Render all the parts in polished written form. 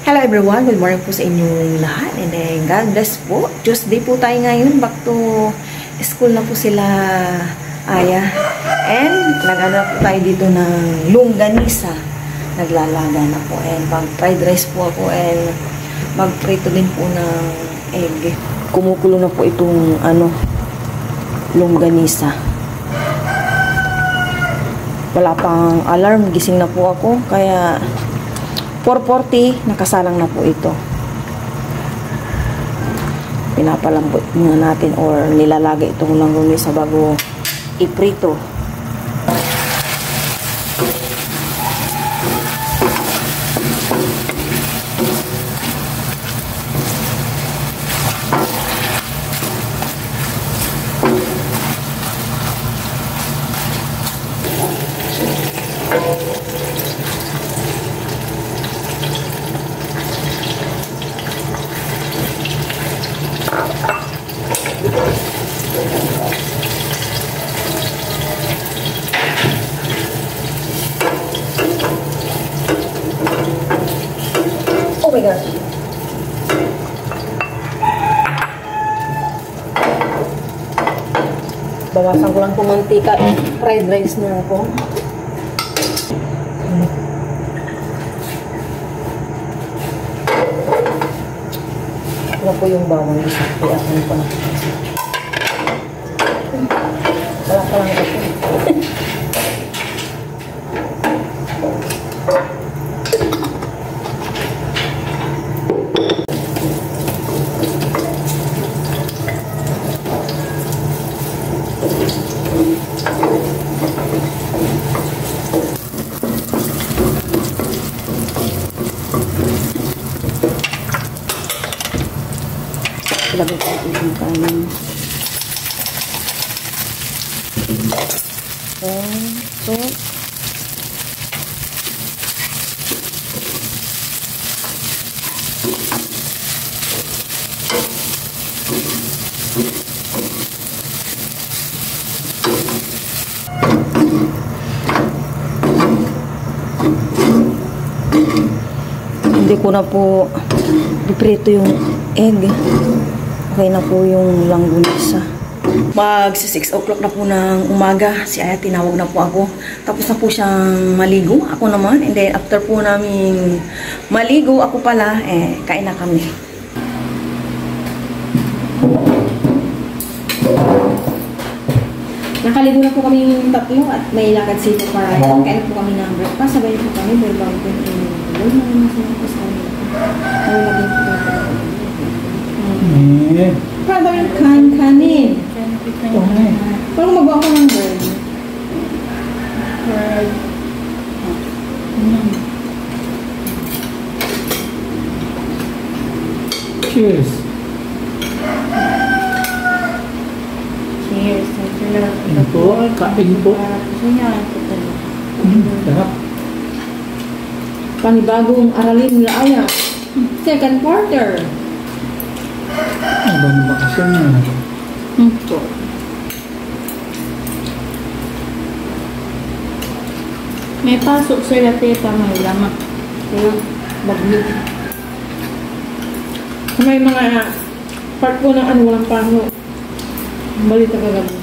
Hello everyone, good morning po sa inyong lahat and then God bless po. Tuesday po tayo ngayon, back to school na po sila Aya and nag-ano po tayo dito ng longganisa, naglalaga na po and mag-fried rice po ako and mag-prito din po ng egg. Kumukulo na po itong longganisa. Wala pang alarm, gising na po ako kaya 4:40, nakasalang na po ito. Pinapalambot muna natin or nilalagay itong longganisa bago iprito. Oh my gosh. Bawasan ko lang po mantika. Fried rice na ako. Wala po yung bawang isa. Kaya ako pa. Wala pa lang ako. Lagay ko yung kanin. So, hindi ko na po iprito yung egg. Okay na po yung longganisa. Mag 6 o'clock na po ng umaga. Si Aya tinawag na po ako. Tapos na po siyang maligo. Ako naman. And then after po namin maligo, ako pala, kain na kami. Nakaligo na po kami tatlo at may lakad si Papa. Kain po kami ng breakfast. Sabay po kami. Bago po yung para yung kanin. Parang magawa ko ng bird. Cheers. Cheers. Ito po, kain po. Sarap. Panibagong aralin nila Aya. Second quarter. Ano ba ng bakasyon niya? Ito. May pasok sila teta, may lamak. Kaya, baglig. May mga part po ng walang pasok. Balita kagabi.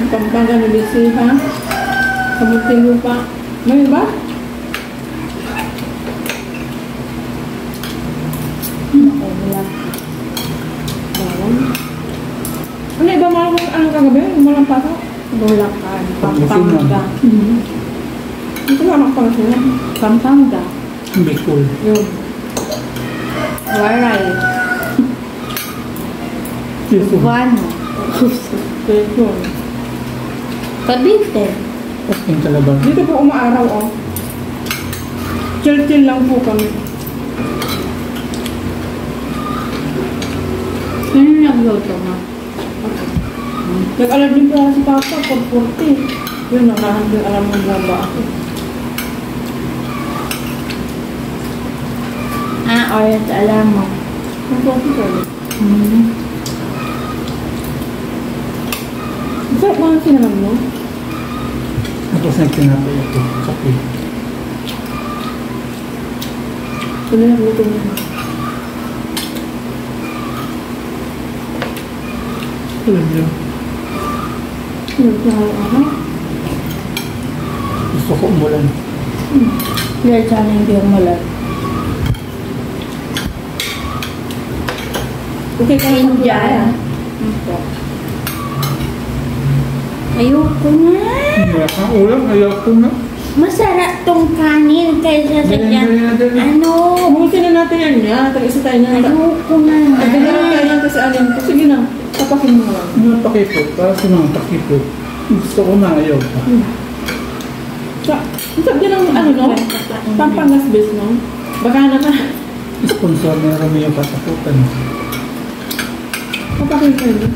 Pampanga ni Bisiha. Kamunting lupa. May ba? Ano iba mga kagabi? Walang pasok? Bulacan, Pampanga. Ito naman pang sila. Pampanga. Bicol. Yun. Waray. Cebuano. Yun. Cavite. Pasking Calabar. Dito po umaaraw, oh. Chill-chill lang po kami. Sino nagluto mo? Nag-alam din po si Papa, 4:40. Yun, nakahandang alam mo na ba ako. Oras alam mo. 4:40 ka rin. Masarap mga sinalam mo. Tapos nagtinapay ako. Kape. Ano na luto mo? Tulad yun. Luto na ako. Gusto ko umulan. Dahil sana hindi umulan. Okay kayo dyan. Ayoko na. Wala kang ulam, ayoko na. Masarap tong kanin kaysa sa Dali, dyan. dali, dali. Ano? Buti na natin yan niya. Tag-isa tayo na. Ayoko na. Nagdala tayo yan kasi alin ko. Sige na. Tapakin mo lang. Ano pakipot? Para sa mga pakipot. Gusto ko na, ayaw pa. Sabi ng ano no? Pampangas base no? Baka naman. Sponsor na kami yung katakutan. Tapakin ko yun.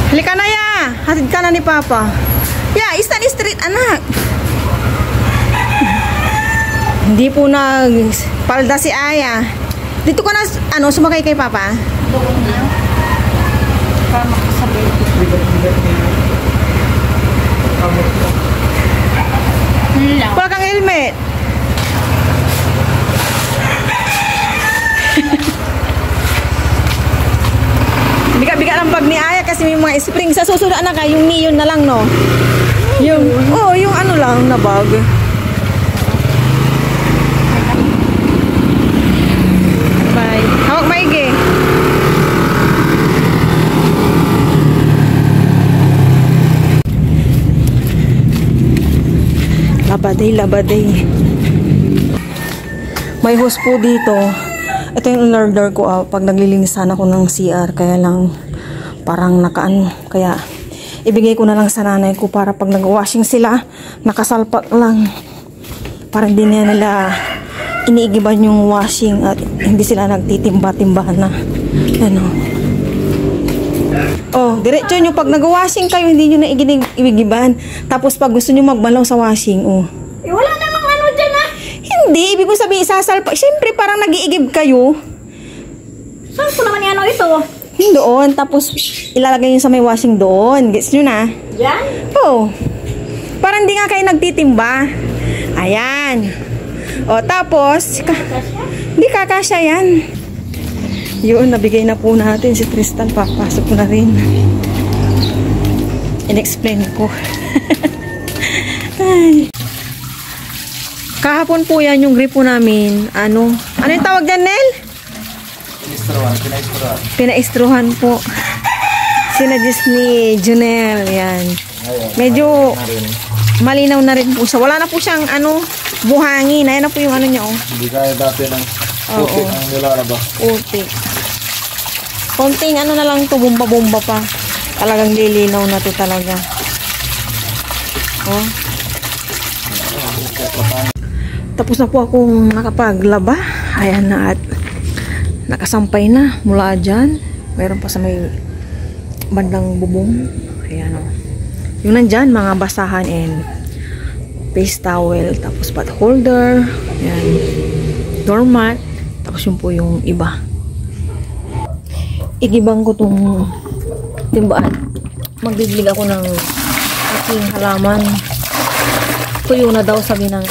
Halika na ya! Hatid ka na ni Papa. Ya, Eastern Street, anak. Hindi po nagpalda si Aya. Dito ka na, sumakay kay Papa? Para makasabay. Lang. Wala kang helmet. Biga-biga ang bag ni Aya kasi may mga spring. Sa susunod anak yung neon na lang, no? Yung ano lang na bag. Bye. Hawak maigi. Labaday. May hose po dito. Ito yung in-order ko pag naglilinisan ako ng CR. Kaya lang parang nakaan. Kaya ibigay ko na lang sa nanay ko para pag nag-washing sila, nakasalpak lang. Para hindi nila iniigiban yung washing at hindi sila nagtitimba-timba na. Ano. Oh, diretso nyo pag nag-washing kayo, hindi nyo na igigiban. Tapos pag gusto nyo magbalaw sa washing, Wala namang ano dyan ah. Hindi, ibig ko sabihin isasalpak. Siyempre parang nag-iigib kayo. Saan ko naman yung ano ito? Doon, tapos ilalagay nyo sa may washing doon. Gets nyo na? Yan? Oo. Parang hindi nga kayo nagtitimba. Ayan. O, tapos, hindi kakasya yan. Yun, nabigay na po natin si Tristan. Papasok ko na rin. In-explain ko. Ay. Kahapon po yan yung gripo namin. Ano yung tawag dyan, Nel? Pinaistruhan po. Sinadjust ni Junel. Yan. Medyo malinaw na rin po siya. Wala na po siyang buhangin. Ayan na po yung ano niya. Hindi kaya dati ng putik ang nilalabas. Putik. Konting na lang to, bumba-bumba pa. Talagang lilinaw na to talaga. Oh. Tapos na po akong nakapaglaba. Ayan na at nakasampay na mula dyan. Mayroon pa sa may bandang bubong. Ayan o. Yung nandyan, mga basahan and face towel. Tapos pot holder. Ayan. Doormat. Tapos yun po yung iba. Igibang ko tong timbaan. Magbibig ako ng aking halaman. Tuyo na daw sabi ng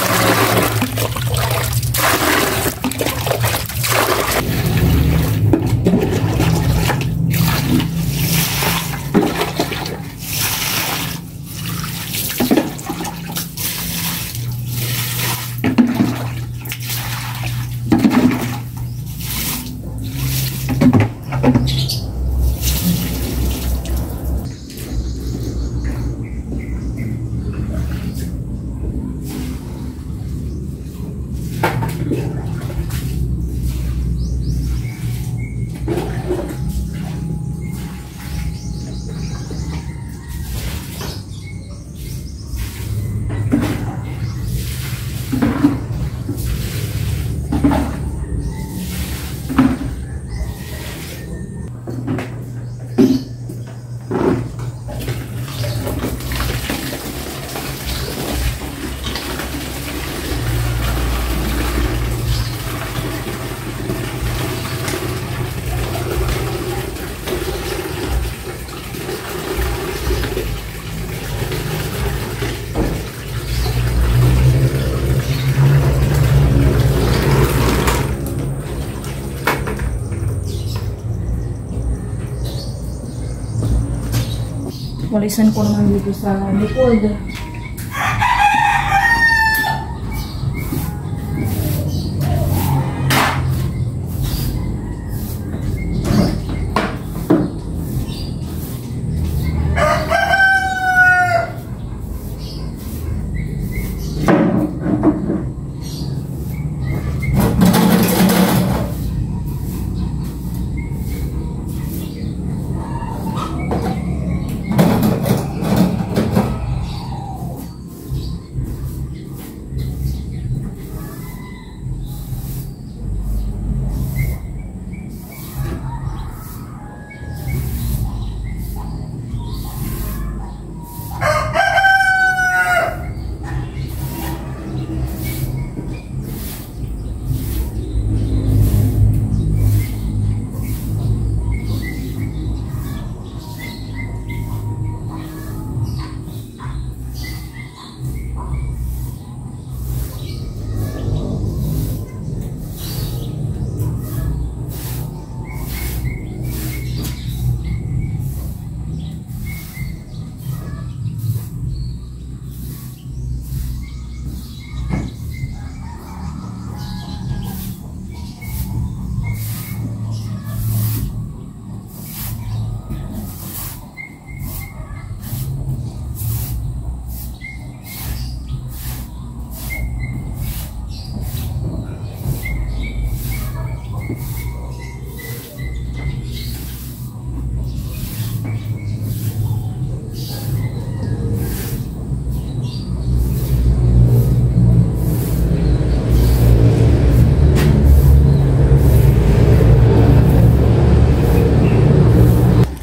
Walisan ko naman dito sa likod.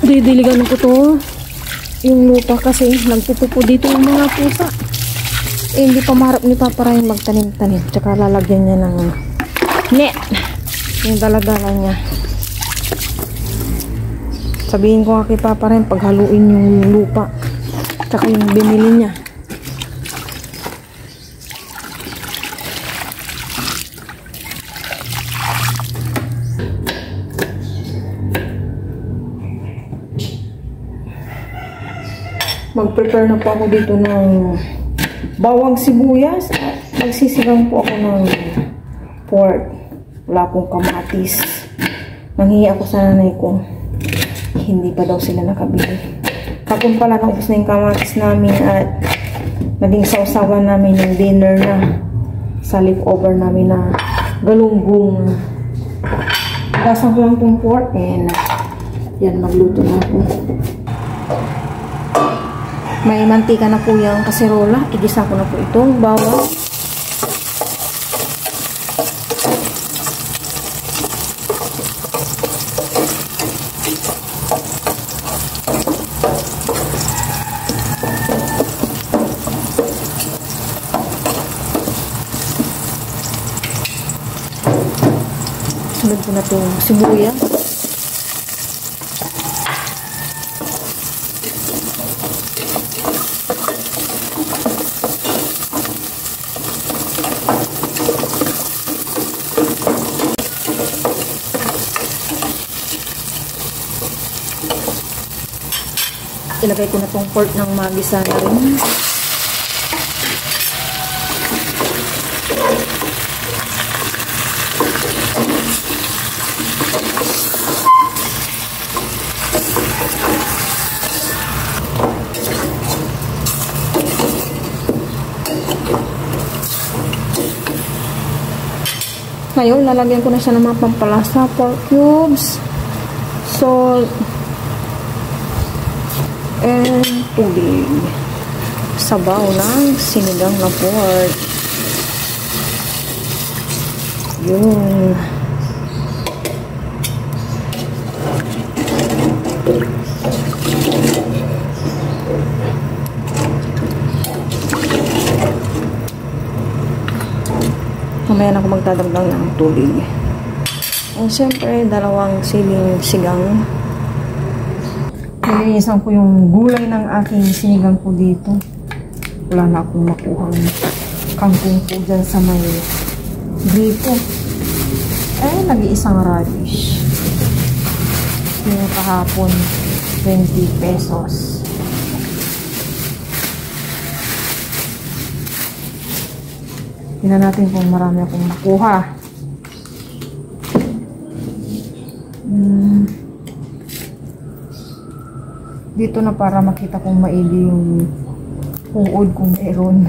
Didiligan ko to yung lupa kasi nagpupupo dito yung mga pusa. Hindi pa marap ni Papa Ryan magtanim-tanim. Tsaka lalagyan niya ng net. Yung daladala niya. Sabihin ko nga kay Papa Ryan paghaluin yung lupa. Tsaka yung binili niya. Mag-prepare na po ako dito ng bawang sibuyas. Magsisigang po ako ng pork. Wala pong kamatis. Nanghihi ako sa nanay ko. Hindi pa daw sila nakabili. Kapon pala naubos na yung kamatis namin at naging sausawan namin yung dinner na sa leftover namin na galunggong. Gasan ko lang itong pork and yan, magluto na po. May mantika na po yung kaserola. Igisa ko na po itong bawang. Sunod ko na itong sibuyas. Ilagay ko na tong pork ng magisa na rin. Ngayon, lalagyan ko na siya ng mga pampalasa, pork cubes, salt, and tubig. Sabaw ng sinigang na pork. Yun. Mamaya na ako magdadagdag ng tubig. And syempre, dalawang siling sigang. Nilinisan ko yung gulay ng aking sinigang po dito. Wala na akong makuhang kangkong po dyan sa may dito. Eh, nag-iisang radish. Yung kahapon, 20 pesos. Tingnan natin kung marami akong makuha. Dito na para makita kong maigi yung uod kung meron.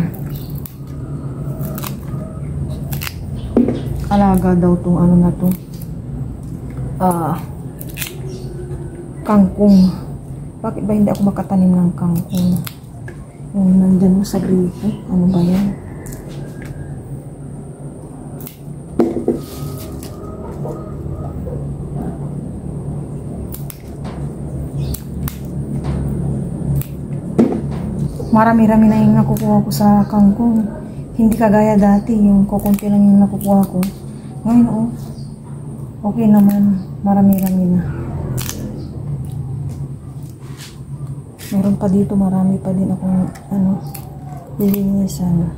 Alaga daw tong ano na to. Kangkong. Bakit ba hindi ako makatanim ng kangkong? Yung nandyan sa gripo. Ano ba yan? Marami-rami na yung nakukuha ko sa kangkong. Hindi kagaya dati, yung kukunti lang yung nakukuha ko. Ngayon, okay naman. Marami-rami na. Meron pa dito, marami pa din akong, lilinisan.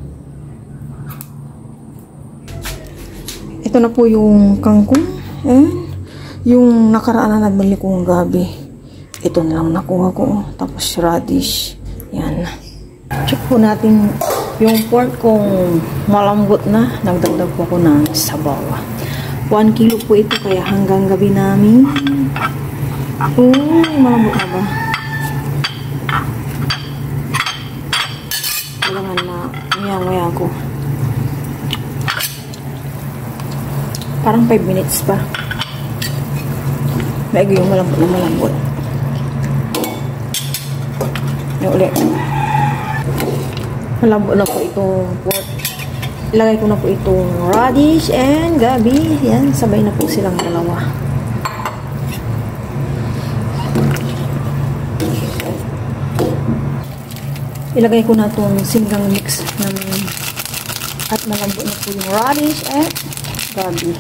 Ito na po yung kangkong. Yung nakaraan na nagbili kong gabi. Ito na lang nakuha ko. Tapos radish. Yan. Check po natin yung pork kung malambot na. Nagdagdag po ako ng sabaw. 1 kilo po ito kaya hanggang gabi namin. Malambot na ba? Kailangan na maya-maya ko. Parang 5 minutes pa. Lagi yung malambot na malambot. Yung ulit. Malambot na po itong pork. Ilagay ko na po itong radish and gabi. Yan, sabay na po silang dalawa. Ilagay ko na itong sinigang mix namin. At malambot na po yung radish and gabi.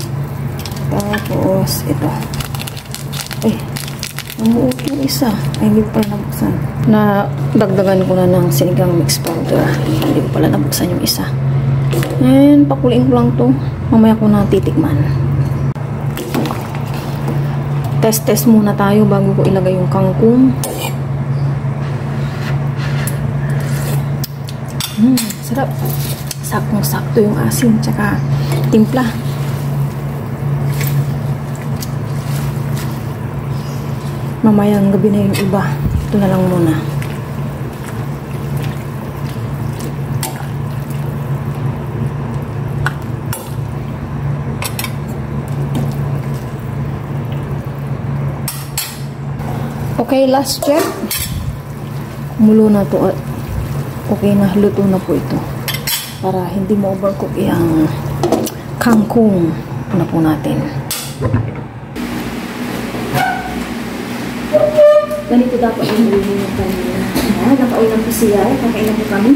Tapos, ito. Namuot yung isa. Ay, hindi ko pala nabuksan. Dagdagan ko na ng sinigang mix powder. Hindi ko pala nabuksan yung isa. And, pakuliin ko lang to. Mamaya ko na titikman. Test muna tayo bago ko ilagay yung kangkong. Sarap. Saktong-sakto yung asin. Tsaka, timpla. Mamayang gabi na yung iba. Ito na lang muna. Okay, last check. Kumulo na to at okay na, luto na po ito. Para hindi ma-overcook yung kangkong. Ito na po natin. Ganito dapat yung bilhin ng kanina. Nakaulang po siya. Kakailan po kami.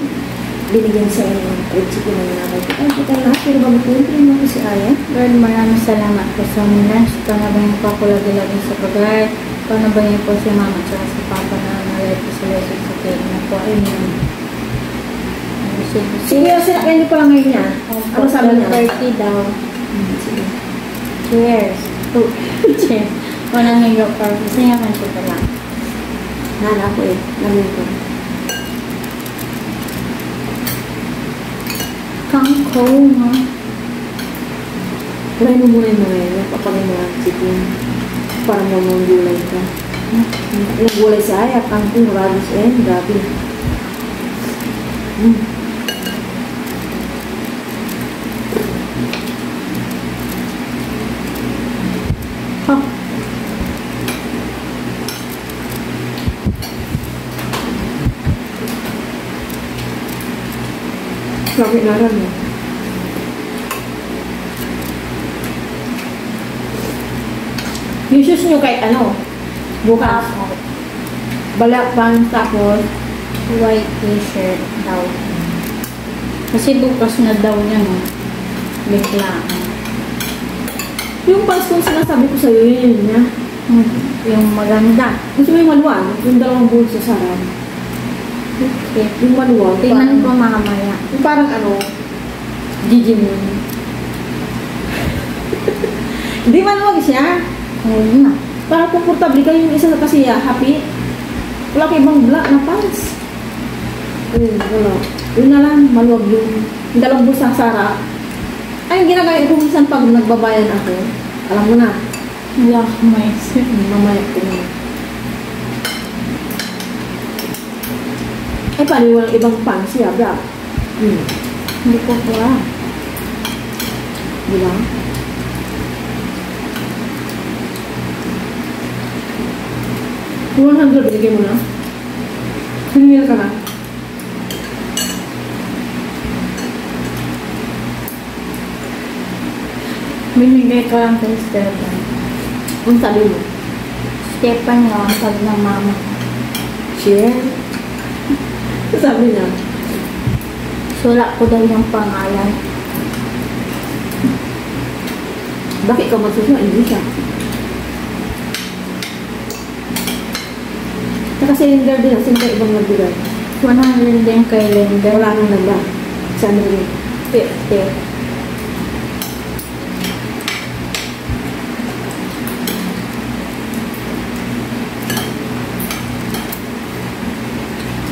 Binigyan sa inyo ng principe na nanakay ko. Ay, kita lahat. Pero ba magpapilin mo po si Aya? Lord, maraming salamat po sa minus. Panabayan po ako lagi-lagi sa pagay. Panabayan po si Mama at si Papa na nalay po sila sa sakit na po. Amen. Sige, sinakyan niyo pa lang ngayon niya. Ano sabi niya? 30 daw. Sige. Cheers. Cheers. Walang higop pa. Kasi naman siya pala. Nana ko lamin ko. Kangkong, ha? Kumain mo muna yung mga yun. Napapagay mo lang chicken. Para mo mong gulay ka. Yung gulay sa Aya, kangkong, radish, and gabi. Bakit naran mo? Yung shoes nyo kahit ano? Bukas. Balak pang tapos White t-shirt daw. Kasi bukas na daw niya, no? Biglaan. yung pants kung sinasabi ko sa'yo, yun niya. Yung maganda. Gusto mo yung maluwag? Yung dalawang buhol sa sarap. Okay. Yung maluwag. Tingnan ko mamaya. Yung parang ano, Gigi mo. Hindi maluwag siya. Ayun na. Parang komportable ka yung isa kasi happy. Wala ka ibang black na pants. Wala. Yun na lang, maluwag yung dalawang buhol sa sarap. Ay, yung ginagaya ko minsan pag nagbabayan ako, alam mo na, Wala akong maisip. mamaya ko na. Ay, paano yung walang ibang pan siya, bra? Hindi ko po Di ba? Yung 100, binigay mo na? Siningil ka na? Binigay ko lang kay Stefan. Ang sabi mo? Stefan nga ang sabi ng mama ko. Share? Sabi niya, Sulat ko daw yung pangalan. bakit ka magsusunod? Hindi siya. Saka cylinder din, sino ka ibang nagbigay? 100 din kay Linda. Wala nang nagba. Saan rin? 50.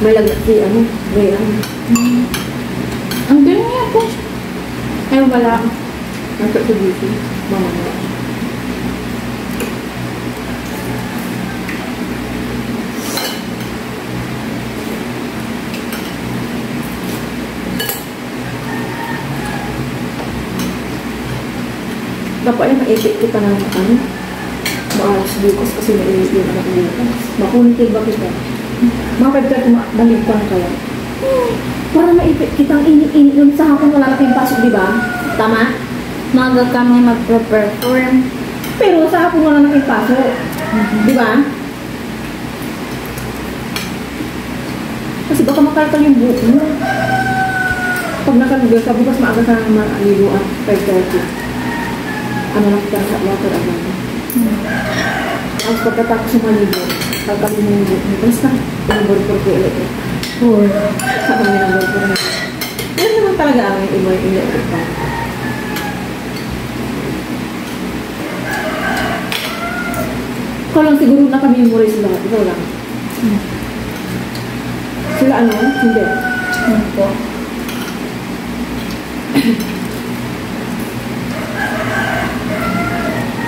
May lagnat si ano? May ano? Ang ganyan niya po. Ay, wala. Nasa sa DC. Mama mo. Dapat yung maipit kita ng ano? Maalas bukas kasi maipit yung anak bukas. Makuntil ba kita? Bakit ka tumabaligpan kaya? Para maipit kitang ini-ini yung sa hapon wala na kayong pasok, di ba? Tama? Maga kami magpe-perform. Pero sa hapon wala na kayong pasok. Di ba? Kasi baka makalkal yung buhok mo. Pag nakalugal ka, bukas maaga ka ng maligo at 5:30. Ano lang kita sa water agad. Tapos pagkatapos yung maligo, kalkalin mo yung buhok mo. Basta, pinabor-por ko electric. Sa kami pinabor-por mo. Yan naman talaga ang iba yung electric pa. Ikaw lang siguro nakamemorize lahat. Ikaw lang. Sila ano? Hindi. Ano po?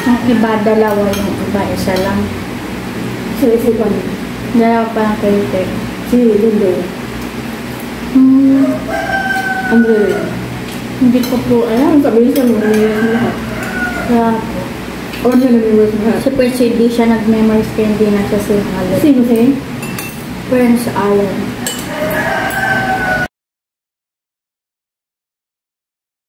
Ang iba, dalawa. Yung iba, isa lang. Sila isipan mo. Dalawa pa lang kayo, Tek. Si Lindo. Andre. Hindi ko po alam. Ang sabihin siya mo, nangyayari mo lahat. Kaya po. O ano yung nangyayari mo lahat? Si Percy, di siya nag-memories kaya hindi na siya sinungalit. Sino siya? Prince Alan.